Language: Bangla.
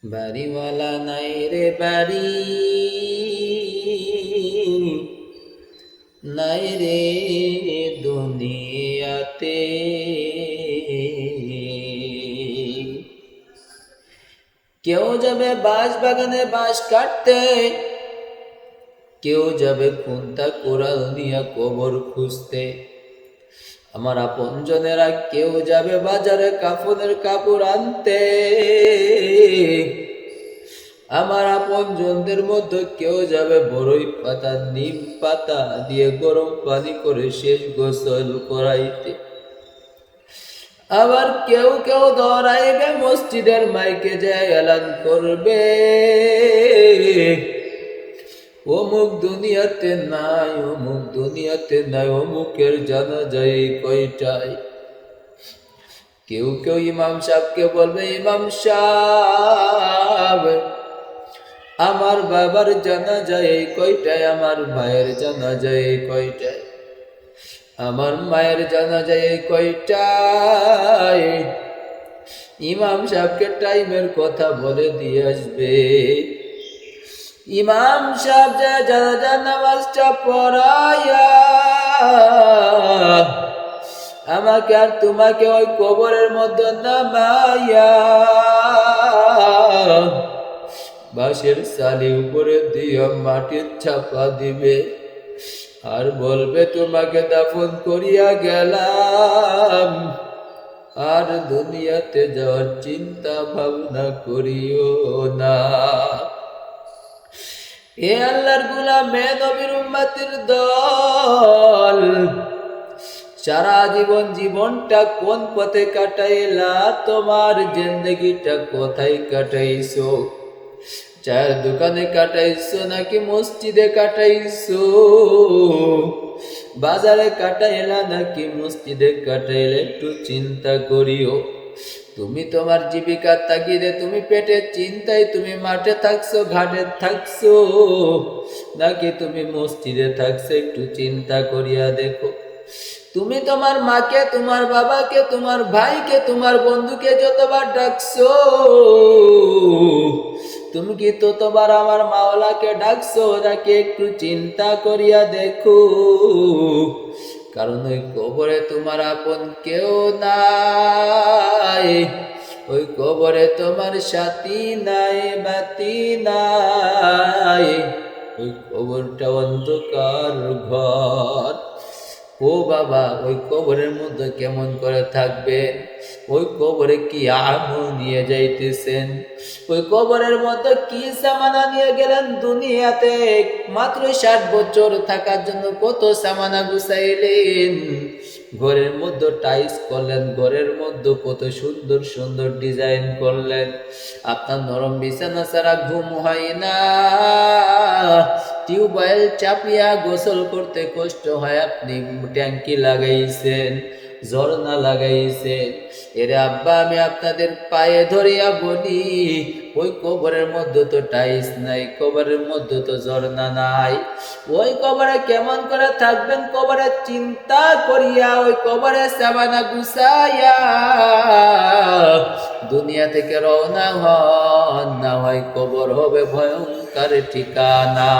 বাড়িওয়ালা নাই রে বাড়ি, নাই রে দুনিয়াতে। কেউ যাবে বাঁশ বাগানে বাঁশ কাটতে, কেউ যাবে খুন্তা কোরাল নিয়ে কবর খুঁজতে। আমার আপনজনেরা কেউ যাবে বাজারে কাফনের কাপড় আনতে। আমার আপনজনদের মধ্যে কেউ যাবে বড়ই পাতা নিম পাতা দিয়ে গরম পানি করে শেষ গোসল করাইতে। আবার কেউ কেউ দৌড়াইবে মসজিদের মাইকে যায় এলান করবে, অমুক দুনিয়াতে নাই, অমুক দুনিয়াতে নাই, অমুকের জানা যায় কয়টায়। কেউ কেউ ইমাম সাহেবকে বলবে, ইমাম সাহেব আমার বাবার জানা যায় কয়টায়, আমার ভাইয়ের জানা যায় কয়টায়, আমার মায়ের জানা যায় কয়টায়। ইমাম সাহেবকে টাইমের কথা বলে দিয়ে আসবে। ইমাম সাহেব যা জানাজার নামাজটা পড়াইয়া আমাকে আর তোমাকে ওই কবরের মধ্যে নামাইয়া বাঁশের সালি উপরে দিয়ে মাটির চাপা দিবে আর বলবে, তোমাকে দাফন করিয়া গেলাম, আর দুনিয়াতে যাওয়ার চিন্তা ভাবনা করিও না। এ আল্লাহর গোলাম, এ নবীর উম্মতের দল, সারা জীবন জীবনটা কোন পথে কাটাইলা, তোমার জিন্দগিটা কোথায় কাটাইছো? চায়ের দোকানে কাটাইছো নাকি মসজিদে কাটাইছো? বাজারে কাটাইলা নাকি মসজিদে কাটাইলে একটু চিন্তা করিও। তুমি তোমার জীবিকার তাগিদে, তুমি পেটের চিন্তায় তুমি মাঠে থাকছো, ঘাটে থাকছো, নাকি তুমি মসজিদে থাকছো, একটু চিন্তা করিয়া দেখো। তুমি তোমার মাকে, তোমার বাবাকে, তোমার ভাইকে, তোমার বন্ধুকে যতবার ডাকছো, তুমি কি ততবার আমার মাওলাকে ডাকছো নাকি? একটু চিন্তা করিয়া দেখো। কারণ ওই কবরে তোমার আপন কেউ নাই, ওই কবরে তোমার সাথী নাই, বাতি নাই, ওই কবরটা অন্ধকার ঘর। ও বাবা, ওই কবরের মধ্যে কেমন করে থাকবেন? ওই কবরে কি আমল নিয়ে যাইতেছেন? ওই কবরের মধ্যে কি সামানা নিয়ে গেলেন? দুনিয়াতে মাত্র 60 বছর থাকার জন্য কত সামানা গুছাইলেন। ঘরের মধ্যে টাইলস করলেন, ঘরের মধ্যে কত সুন্দর সুন্দর ডিজাইন করলেন। আপনার নরম বিছানা ছাড়া ঘুম হয় না, টিউবওয়েল চাপিয়া গোসল করতে কষ্ট হয়, আপনি ট্যাঙ্কি লাগাইছেন, ঝর্ণা লাগাইছেন। এরে আব্বা, আমি আপনাদের পায়ে ধরিয়া বলি, ওই কবরের মধ্যে তো টাইলস নাই, কবরের মধ্যে তো ঝর্ণা নাই, ওই কবরে কেমন করে থাকবেন? কবরে চিন্তা করিয়া, ওই কবরে সাবানা গুছাইয়া দুনিয়া থেকে রওনা হন, না হয় কবর হবে ভয়ঙ্কর ঠিকানা।